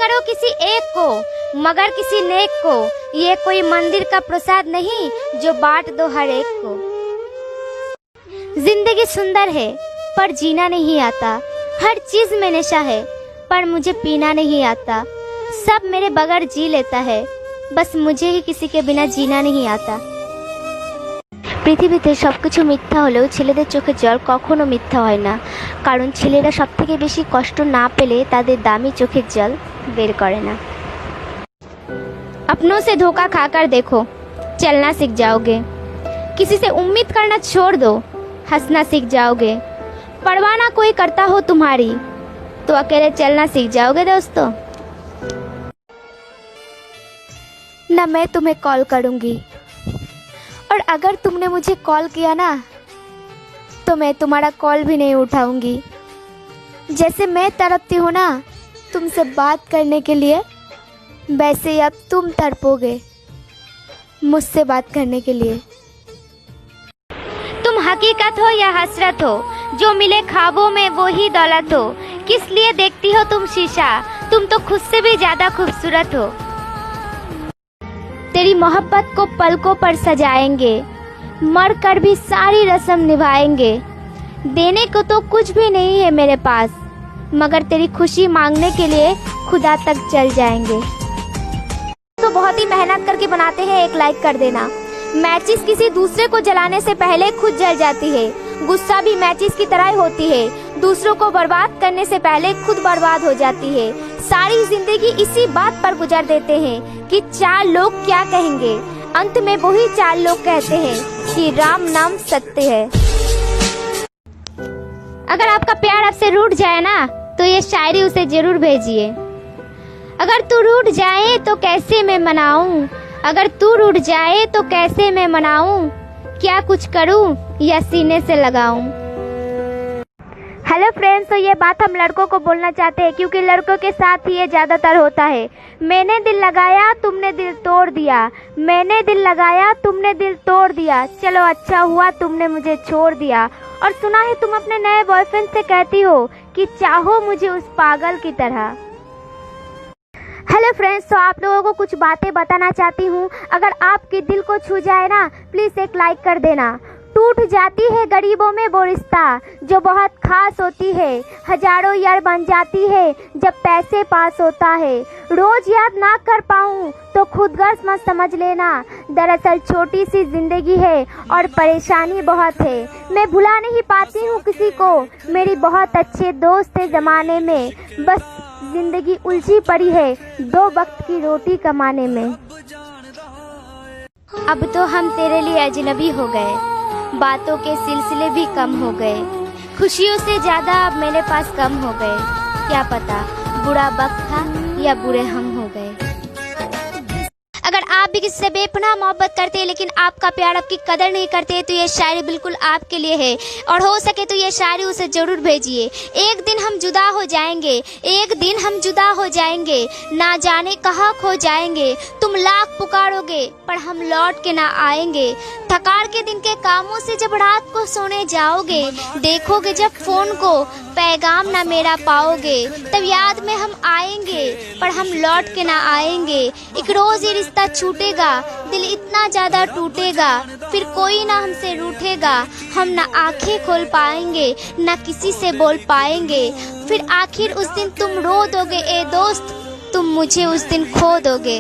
करो किसी एक को, मगर किसी नेक को। ये कोई मंदिर का प्रसाद नहीं जो बांट दो हर एक को। जिंदगी सुंदर है पर जीना नहीं आता, हर चीज में नशा है पर मुझे पीना नहीं आता। सब मेरे बगैर जी लेता है, बस मुझे ही किसी के बिना जीना नहीं आता। পৃথিবীতে সবকিছু মিথ্যা হলেও ছেলেদের চোখে জল কখনো মিথ্যা হয় না, কারণ ছেলেরা সবথেকে বেশি কষ্ট না পেলে তাদের দামি চোখের জল বের করে না। अपनों से धोखा खाकर देखो, चलना सीख जाओगे। किसी से उम्मीद करना छोड़ दो, हंसना सीख जाओगे। परवाह ना कोई करता हो तुम्हारी, तो अकेले चलना सीख जाओगे दोस्तों। ना मैं तुम्हें कॉल करूंगी, और अगर तुमने मुझे कॉल किया ना तो मैं तुम्हारा कॉल भी नहीं उठाऊंगी। जैसे मैं तड़पती हूँ ना तुमसे बात करने के लिए, वैसे ही अब तुम तड़पोगे मुझसे बात करने के लिए। तुम हकीकत हो या हसरत हो, जो मिले ख्वाबों में वो ही दौलत हो। किस लिए देखती हो तुम शीशा, तुम तो खुद से भी ज्यादा खूबसूरत हो। तेरी मोहब्बत को पलकों पर सजाएंगे, मर कर भी सारी रस्म निभाएंगे। देने को तो कुछ भी नहीं है मेरे पास, मगर तेरी खुशी मांगने के लिए खुदा तक चल जाएंगे। तो बहुत ही मेहनत करके बनाते हैं, एक लाइक कर देना। मैचिस किसी दूसरे को जलाने से पहले खुद जल जाती है, गुस्सा भी मैचिस की तरह ही होती है, दूसरों को बर्बाद करने से पहले खुद बर्बाद हो जाती है। सारी जिंदगी इसी बात पर गुजार देते हैं कि चार लोग क्या कहेंगे, अंत में वही चार लोग कहते हैं कि राम नाम सत्य है। अगर आपका प्यार आपसे रूठ जाए ना तो ये शायरी उसे जरूर भेजिए। अगर तू रूठ जाए तो कैसे मैं मनाऊं, अगर तू रूठ जाए तो कैसे मैं मनाऊं, क्या कुछ करूं या सीने से लगाऊं। हेलो फ्रेंड्स, तो ये बात हम लड़कों को बोलना चाहते हैं, क्योंकि लड़कों के साथ ही ये ज़्यादातर होता है। मैंने दिल लगाया तुमने दिल तोड़ दिया, मैंने दिल लगाया तुमने दिल तोड़ दिया। चलो अच्छा हुआ तुमने मुझे छोड़ दिया। और सुना है तुम अपने नए बॉयफ्रेंड से कहती हो कि चाहो मुझे उस पागल की तरह। हेलो फ्रेंड्स, तो आप लोगों को कुछ बातें बताना चाहती हूँ। अगर आपके दिल को छू जाए ना प्लीज़ एक लाइक कर देना। टूट जाती है गरीबों में वो रिश्ता जो बहुत खास होती है, हजारों यार बन जाती है जब पैसे पास होता है। रोज याद ना कर पाऊँ तो खुद गर्ज मत समझ लेना, दरअसल छोटी सी जिंदगी है और परेशानी बहुत है। मैं भुला नहीं पाती हूँ किसी को, मेरी बहुत अच्छे दोस्त थे ज़माने में, बस जिंदगी उलझी पड़ी है दो वक्त की रोटी कमाने में। अब तो हम तेरे लिए अजनबी हो गए, बातों के सिलसिले भी कम हो गए, खुशियों से ज्यादा अब मेरे पास कम हो गए। क्या पता बुरा वक्त था या बुरे हम हो गए। अगर आप भी किसी से बेपनाह मोहब्बत करते हैं लेकिन आपका प्यार आपकी कदर नहीं करते तो ये शायरी बिल्कुल आपके लिए है, और हो सके तो ये शायरी उसे जरूर भेजिए। एक दिन हम जुदा हो जाएंगे, एक दिन हम जुदा हो जाएंगे, ना जाने कहाँ खो जाएंगे। तुम लाख पुकारोगे पर हम लौट के ना आएंगे। थकार के दिन के कामों से जब रात को सोने जाओगे, देखोगे जब फोन को पैगाम ना मेरा पाओगे, तब याद में हम आएंगे पर हम लौट के ना आएंगे। एक रोज ये रिश्ता छूटेगा, दिल इतना ज्यादा टूटेगा, फिर कोई ना हमसे रूठेगा। हम ना आंखें खोल पाएंगे ना किसी से बोल पाएंगे, फिर आखिर उस दिन तुम रो दोगे ए दोस्त, तुम मुझे उस दिन खो दोगे।